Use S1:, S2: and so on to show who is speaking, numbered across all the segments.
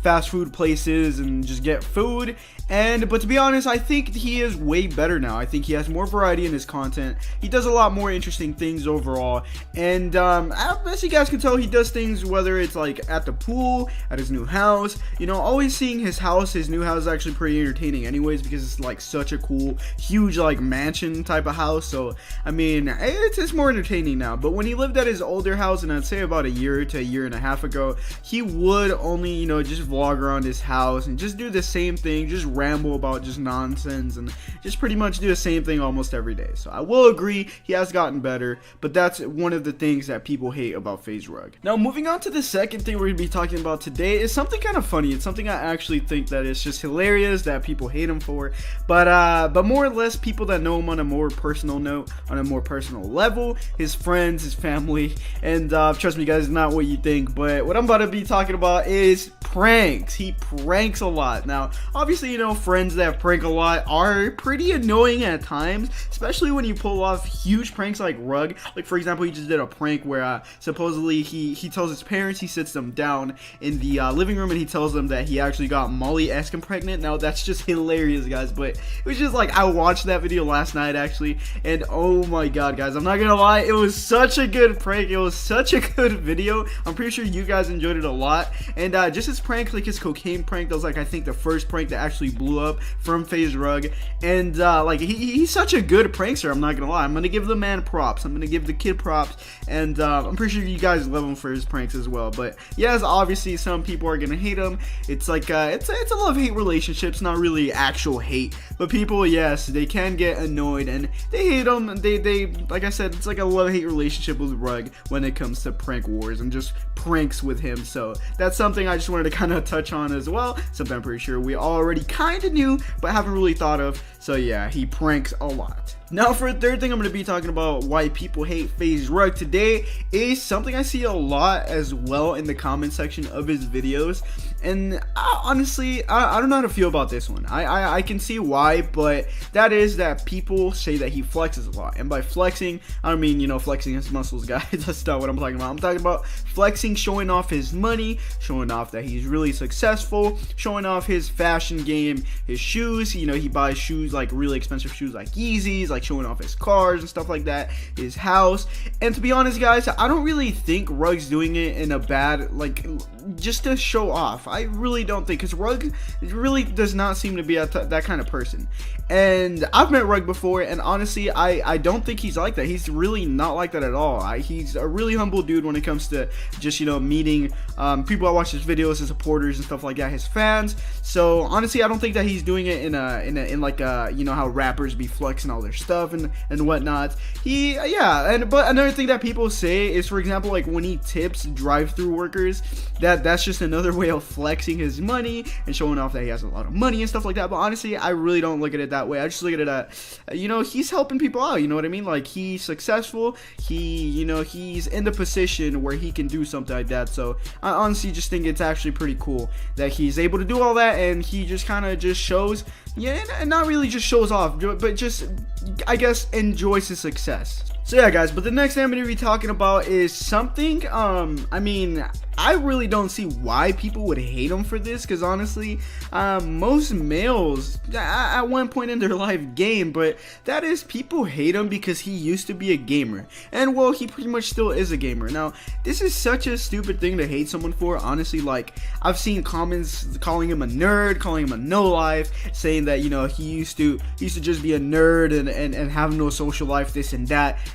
S1: fast food places and just get food. But to be honest, I think he is way better now. I think he has more variety in his content. He does a lot more interesting things overall. And as you guys can tell, he does things, whether it's like at the pool, at his new house. You know, always seeing his new house is actually pretty entertaining anyways, because it's like such a cool, huge like mansion type of house. So I mean, it's more entertaining now. But when he lived at his older house, and I'd say about a year to a year and a half ago, he would only, you know, just vlog around his house and just do the same thing, just ramble about just nonsense and just pretty much do the same thing almost every day. So I will agree, he has gotten better, but that's one of the things that people hate about FaZe Rug. Now moving on to the second thing we're gonna be talking about today is something kind of funny. It's something I actually think that is just hilarious that people hate him for, but more or less people that know him on a more personal note, on a more personal level, his friends, his family, and trust me guys, it's not what you think. But what I'm about to be talking about is pranks. He pranks a lot. Now obviously, you know, friends that prank a lot are pretty annoying at times, especially when you pull off huge pranks like Rug. Like for example, he just did a prank where supposedly he tells his parents, he sits them down in the living room and he tells them that he actually got Molly Eskin pregnant. Now that's just hilarious guys, but it was just like, I watched that video last night actually, and oh my god guys, I'm not gonna lie, it was such a good prank. It was such a good video. I'm pretty sure you guys enjoyed it a lot. And just his prank, like his cocaine prank, that was like I think the first prank that actually blew up from FaZe Rug. And like he's such a good prankster, I'm not gonna lie. I'm gonna give the man props, I'm gonna give the kid props, and I'm pretty sure you guys love him for his pranks as well. But yes, obviously some people are gonna hate him. It's like it's a love-hate relationship. It's not really actual hate, but people, yes, they can get annoyed and they hate him. They like I said, it's like a love-hate relationship with Rug when it comes to prank wars and just pranks with him. So that's something I just wanted to kind of touch on as well, something I'm pretty sure we already kind of knew but haven't really thought of. So yeah, he pranks a lot. Now for the third thing I'm going to be talking about why people hate FaZe Rug today is something I see a lot as well in the comment section of his videos. And honestly, I don't know how to feel about this one. I can see why, but that is that people say that he flexes a lot. And by flexing, I don't mean, you know, flexing his muscles, guys. That's not what I'm talking about. I'm talking about flexing, showing off his money, showing off that he's really successful, showing off his fashion game, his shoes. You know, he buys shoes, like really expensive shoes like Yeezys, like showing off his cars and stuff like that, his house. And to be honest guys, I don't really think Rug's doing it in a bad, like, just to show off. I really don't think, because Rug really does not seem to be that kind of person. And I've met Rug before, and honestly, I don't think he's like that. He's really not like that at all. He's a really humble dude when it comes to just, you know, meeting people that watch his videos, his supporters and stuff like that, his fans. So honestly, I don't think that he's doing it in like you know how rappers be flexing all their stuff and whatnot. But another thing that people say is, for example, like when he tips drive-through workers, that's just another way of flexing his money and showing off that he has a lot of money and stuff like that. But honestly, I really don't look at it that way. I just look at it at, you know, he's helping people out, you know what I mean? Like, he's successful, you know, he's in the position where he can do something like that. So I honestly just think it's actually pretty cool that he's able to do all that, and he just kind of just shows, yeah, and not really just shows off, but just, I guess, enjoys his success. So yeah guys, but the next thing I'm going to be talking about is something, I mean, I really don't see why people would hate him for this, because honestly, most males at one point in their life game, but that is, people hate him because he used to be a gamer, and well, he pretty much still is a gamer. Now this is such a stupid thing to hate someone for, honestly. Like, I've seen comments calling him a nerd, calling him a no life, saying that, you know, he used to just be a nerd and have no social life, this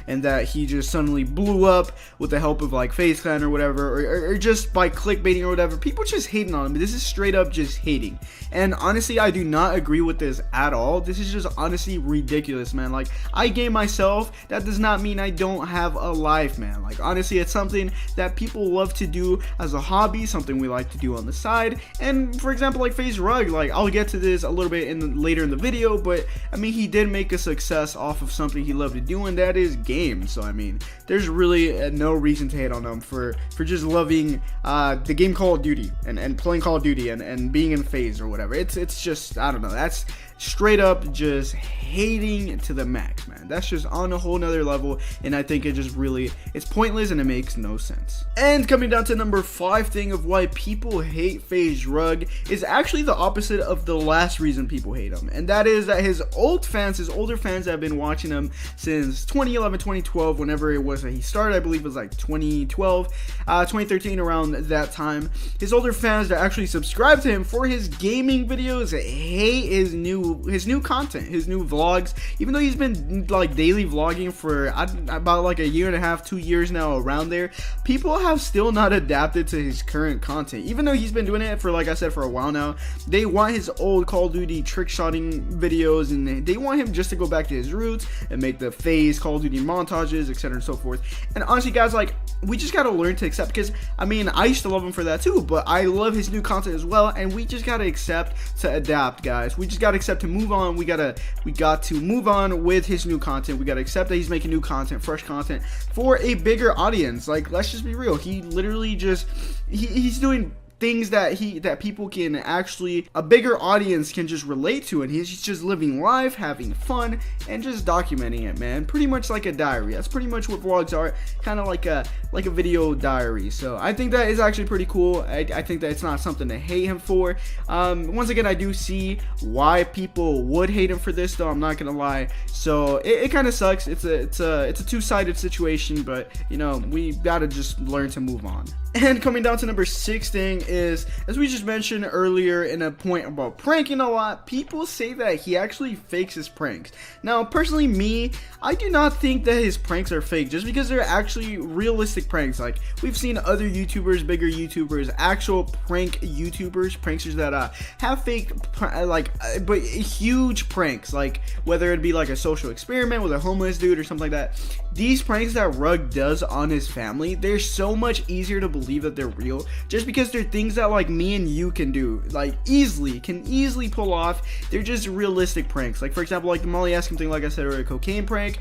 S1: and that he just suddenly blew up with the help of like Faze Fam or whatever, or just by clickbaiting or whatever. People just hating on him. This is straight up just hating, and honestly, I do not agree with this at all. This is just honestly ridiculous, man. Like, I game myself, that does not mean I don't have a life, man. Like, honestly, it's something that people love to do as a hobby, something we like to do on the side. And for example, like FaZe Rug, like, I'll get to this a little bit later in the video, but I mean, he did make a success off of something he loved to do, and that is games. So I mean, there's really no reason to hate on him for just loving the game Call of Duty and playing Call of Duty and being in FaZe or whatever. It's just, I don't know, that's straight up just hating to the max, man. That's just on a whole nother level, and I think it's pointless and it makes no sense. And coming down to number 5 thing of why people hate FaZe Rug is actually the opposite of the last reason people hate him, and that is that his older fans that have been watching him since 2011, 2012, whenever it was that he started, I believe it was like 2012, 2013, around that time. His older fans that actually subscribe to him for his gaming videos hate his new content, his new vlogs, even though he's been like daily vlogging for about like a year and a half, 2 years now, around there. People have still not adapted to his current content, even though he's been doing it for, like I said, for a while now. They want his old Call of Duty trick shotting videos, and they want him just to go back to his roots and make the FaZe Call of Duty montages, etc. and so forth. And honestly, guys, like, we just gotta learn to accept, because I mean, I used to love him for that too, but I love his new content as well, and we just gotta accept to adapt, guys. We just gotta accept to move on. We got to move on with his new content. We gotta accept that he's making new content, fresh content for a bigger audience. Like, let's just be real. He literally just he's doing things that people can actually, a bigger audience can just relate to, and he's just living life, having fun, and just documenting it, man. Pretty much like a diary. That's pretty much what vlogs are, kind of like a video diary. So I think that is actually pretty cool. I think that it's not something to hate him for. Once again, I do see why people would hate him for this, though, I'm not gonna lie. So it kind of sucks. It's a two-sided situation, but you know, we gotta just learn to move on. And coming down to number 6 thing is, as we just mentioned earlier in a point about pranking a lot, people say that he actually fakes his pranks. Now, personally, me, I do not think that his pranks are fake, just because they're actually realistic pranks. Like, we've seen other YouTubers, bigger YouTubers, actual prank YouTubers, pranksters that have fake, but huge pranks, like whether it be like a social experiment with a homeless dude or something like that. These pranks that Rug does on his family, they're so much easier to believe that they're real, just because they're things that like me and you can do, like can easily pull off. They're just realistic pranks. Like, for example, like the Molly Askham thing, like I said, or a cocaine prank.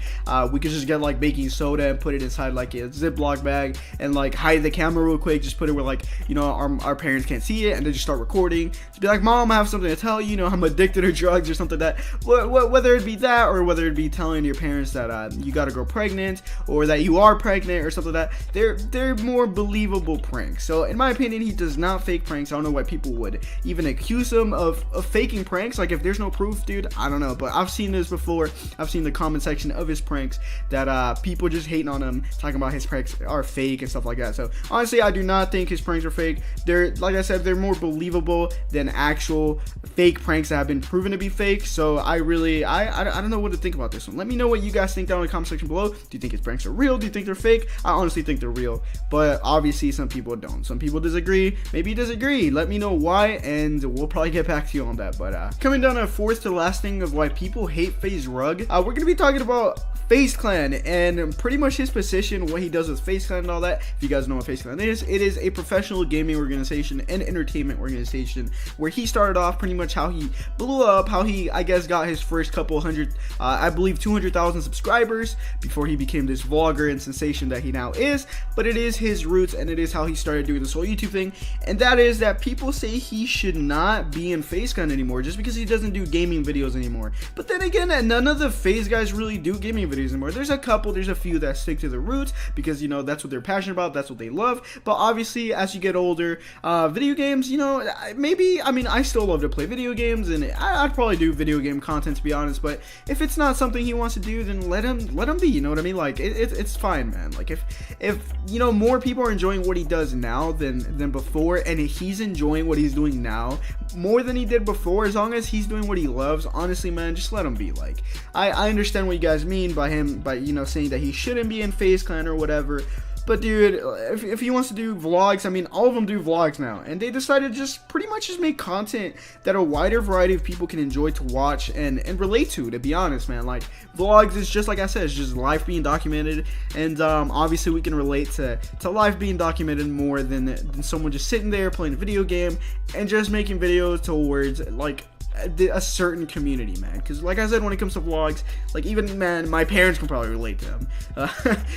S1: We could just get like baking soda and put it inside like a Ziploc bag and like hide the camera real quick, just put it where, like, you know, our parents can't see it, and then just start recording to be like, Mom, I have something to tell you, you know, I'm addicted to drugs or something like that. Whether it be that, or whether it be telling your parents that you got a girl pregnant, or that you are pregnant or something like that, they're more believable pranks. So in my opinion, he does not fake pranks. I don't know why people would even accuse him of faking pranks. Like, if there's no proof, dude, I don't know, but I've seen this before. I've seen the comment section of his pranks that people just hating on him, talking about his pranks are fake and stuff like that. So honestly, I do not think his pranks are fake. They're, like I said, they're more believable than actual fake pranks that have been proven to be fake. So I don't know what to think about this one. Let me know what you guys think down in the comment section below. Do you think his pranks are real? Do you think they're fake? I honestly think they're real, but obviously some people don't. Some people disagree. Maybe you disagree. Let me know why, and we'll probably get back to you on that. But coming down to 4th to last thing of why people hate FaZe Rug, we're gonna be talking about FaZe Clan and pretty much his position, what he does with FaZe Clan and all that. If you guys know what FaZe Clan is, it is a professional gaming organization and entertainment organization where he started off, pretty much how he blew up, how he, I guess, got his first couple hundred, I believe 200,000 subscribers before he became this vlogger and sensation that he now is. But it is his roots, and it is how he started doing this whole YouTube thing, and that is that people say he should not be in FaZe Clan anymore just because he doesn't do gaming videos anymore. But then again, none of the FaZe guys really do gaming videos anymore. There's a few that stick to the roots because, you know, that's what they're passionate about, that's what they love. But obviously, as you get older, video games, you know, maybe, I mean, I still love to play video games, and I'd probably do video game content, to be honest. But if it's not something he wants to do, then let him be, you know what I mean? Like, it's fine, man. Like, if you know, more people are enjoying what he does now than before, and he's enjoying what he's doing now more than he did before, as long as he's doing what he loves, honestly, man, just let him be. Like, I understand what you guys mean by you know, saying that he shouldn't be in FaZe Clan or whatever. But dude, if he wants to do vlogs, I mean, all of them do vlogs now, and they decided to just pretty much just make content that a wider variety of people can enjoy to watch and relate to be honest, man. Like, vlogs is just, like I said, it's just life being documented, and obviously we can relate to life being documented more than someone just sitting there playing a video game and just making videos towards, like, a certain community, man. Because like I said, when it comes to vlogs, like even, man, my parents can probably relate to him.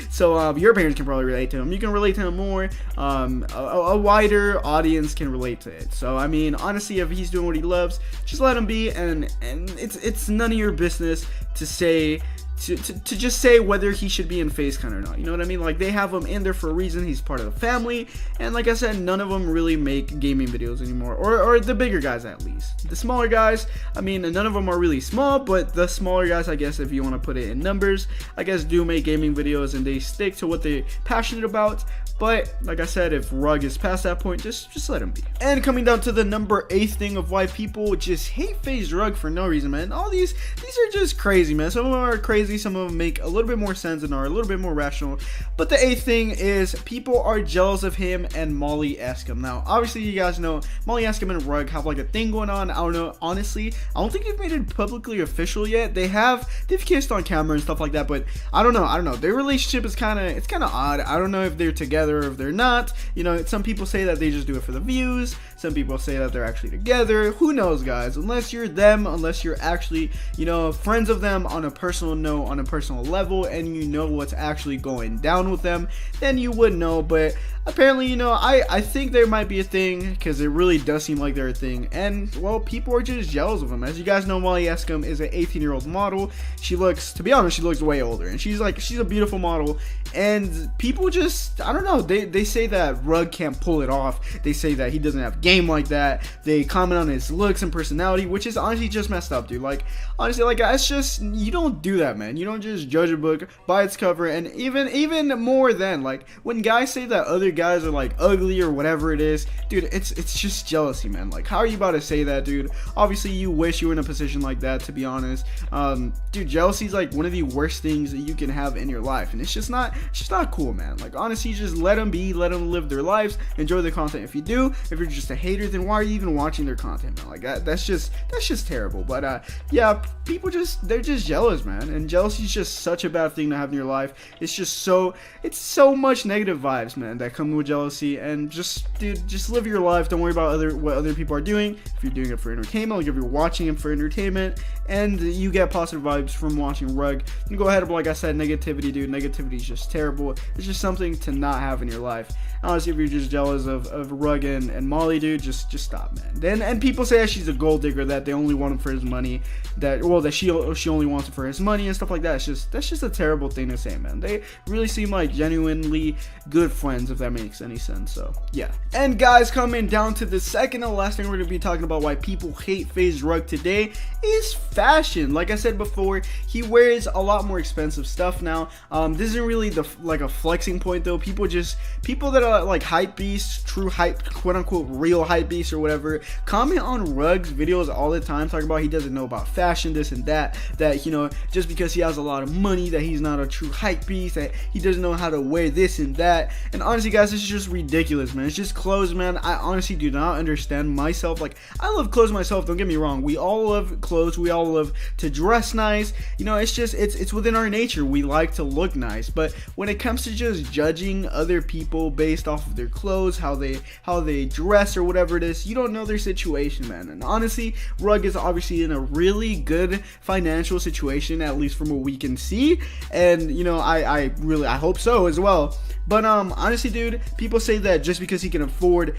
S1: So your parents can probably relate to him. You can relate to him more. A wider audience can relate to it. So I mean, honestly, if he's doing what he loves, just let him be, and it's none of your business to say. To just say whether he should be in Faze Fam or not. You know what I mean? Like, they have him in there for a reason. He's part of the family. And like I said, none of them really make gaming videos anymore. Or the bigger guys, at least. The smaller guys, I mean, none of them are really small. But the smaller guys, I guess, if you want to put it in numbers, I guess do make gaming videos. And they stick to what they're passionate about. But like I said, if Rug is past that point, just let him be. And coming down to the number 8 thing of why people just hate FaZe Rug for no reason, man. All these are just crazy, man. Some of them are crazy, some of them make a little bit more sense and are a little bit more rational. But the 8th thing is people are jealous of him and Molly Escom. Now, obviously, you guys know Molly Escom and Rug have like a thing going on. I don't know, honestly, I don't think they've made it publicly official yet. They've kissed on camera and stuff like that, but I don't know. Their relationship is kind of odd. I don't know if they're together or if they're not. You know, some people say that they just do it for the views. Some people say that they're actually together. Who knows, guys? Unless you're them, unless you're actually, you know, friends of them on a personal note, on a personal level, and you know what's actually going down with them, then you would know. But apparently, you know, I think there might be a thing, because it really does seem like they're a thing, and well, people are just jealous of him. As you guys know, Molly Escom is an 18-year-old model. She looks, to be honest, she looks way older, and she's a beautiful model, and people just, I don't know, they say that Rug can't pull it off. They say that he doesn't have game like that. They comment on his looks and personality, which is honestly just messed up, dude. Like, honestly, like, that's just, you don't do that, man. You don't just judge a book by its cover. And even more than, like, when guys say that other guys are like ugly or whatever it is, dude, it's just jealousy, man. Like, how are you about to say that, dude? Obviously, you wish you were in a position like that, to be honest. Dude, jealousy is like one of the worst things that you can have in your life, and it's just not cool, man. Like, honestly, just let them be, let them live their lives, enjoy the content. If you do, if you're just a hater, then why are you even watching their content, man? Like, that's just terrible. But yeah, people they're just jealous, man, and jealousy is just such a bad thing to have in your life. It's so much negative vibes, man, that come with jealousy. And dude, just live your life. Don't worry about what other people are doing. If you're doing it for entertainment, like if you're watching it for entertainment and you get positive vibes from watching Rug, then go ahead. But like I said, negativity, dude, negativity is just terrible. It's just something to not have in your life. Honestly, if you're just jealous of Rug and Molly, dude, just stop, man. And people say that she's a gold digger, that they only want him for his money, that she only wants him for his money and stuff like that. That's just a terrible thing to say, man. They really seem like genuinely good friends, if that makes any sense. So yeah. And guys, coming down to the second and last thing we're gonna be talking about why people hate FaZe Rug today is fashion. Like I said before, he wears a lot more expensive stuff now. This isn't really a flexing point though. People that are like hype beasts, true hype, quote unquote real hype beasts or whatever, comment on Rug's videos all the time talking about he doesn't know about fashion, this and that, you know, just because he has a lot of money, that he's not a true hype beast, that he doesn't know how to wear this and that. And honestly, guys, this is just ridiculous, man. It's just clothes, man. I honestly do not understand myself. Like, I love clothes myself, don't get me wrong. We all love clothes. We all love to dress nice. You know, it's just, it's within our nature. We like to look nice. But when it comes to just judging other people based off of their clothes, how they dress or whatever it is, you don't know their situation, man. And honestly, Rug is obviously in a really good financial situation, at least from what we can see. And you know, I hope so as well. But honestly, dude, people say that just because he can afford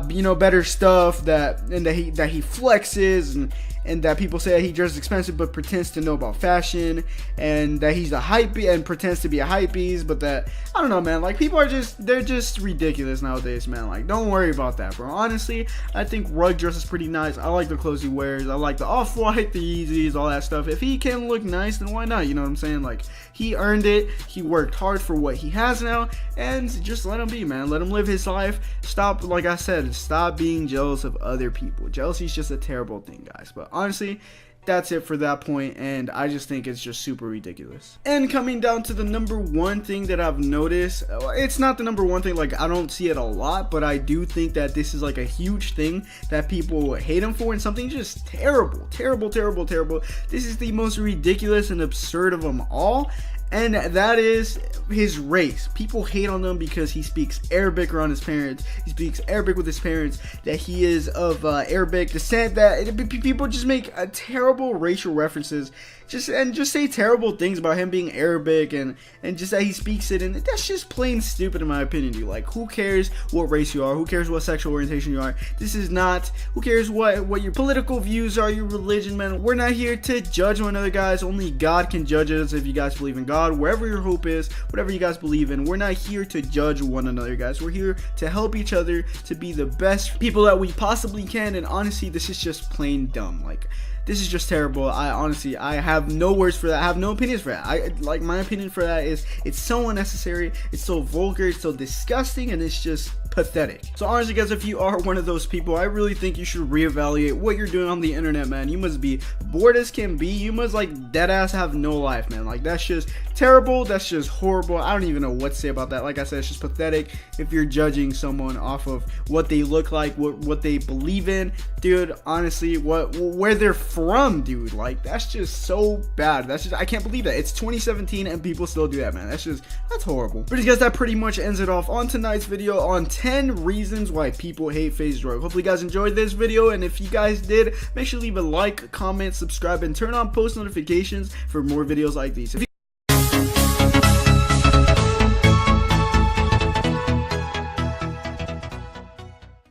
S1: you know, better stuff, that he flexes, and that people say that he dresses expensive but pretends to know about fashion, and that he's a hype and pretends to be a hypebeast. But that, I don't know, man, like, people are they're just ridiculous nowadays, man. Like, don't worry about that, bro. Honestly, I think Rug dresses pretty nice. I like the clothes he wears. I like the Off-White, the Yeezys, all that stuff. If he can look nice, then why not? You know what I'm saying? Like, he earned it. He worked hard for what he has now, and just let him be, man. Let him live his life. Stop, like I said, stop being jealous of other people. Jealousy is just a terrible thing, guys. But honestly, that's it for that point, and I just think it's just super ridiculous. And coming down to the number one thing that I've noticed, it's not the number one thing, like, I don't see it a lot, but I do think that this is like a huge thing that people hate him for, and something just terrible. This is the most ridiculous and absurd of them all, and that is his race. People hate on him because he speaks Arabic around his parents. He speaks Arabic with his parents, that he is of Arabic descent, that people just make terrible racial references, just say terrible things about him being Arabic, and just that he speaks it, and that's just plain stupid in my opinion, dude. Like, who cares what race you are? Who cares what sexual orientation you are? This is not, who cares what your political views are, your religion, man. We're not here to judge one another, guys. Only God can judge us. If you guys believe in God, wherever your hope is, whatever you guys believe in, we're not here to judge one another, guys. We're here to help each other to be the best people that we possibly can, and honestly, this is just plain dumb. Like, this is just terrible. I have no words for that. I have no opinions for that. My opinion for that is, it's so unnecessary, it's so vulgar, it's so disgusting, and it's just pathetic. So honestly, guys, if you are one of those people, I really think you should reevaluate what you're doing on the internet, man. You must be bored as can be. You must, like, dead ass have no life, man. Like, that's just terrible. That's just horrible. I don't even know what to say about that. Like I said, it's just pathetic if you're judging someone off of what they look like, what they believe in, dude. Honestly, where they're from, dude. Like, that's just so bad. That's just, I can't believe that it's 2017 and people still do that, man. That's horrible. But guys, that pretty much ends it off on tonight's video on 10 reasons why people hate Faze Fam. Hopefully you guys enjoyed this video, and if you guys did, make sure to leave a like, comment, subscribe, and turn on post notifications for more videos like these. If you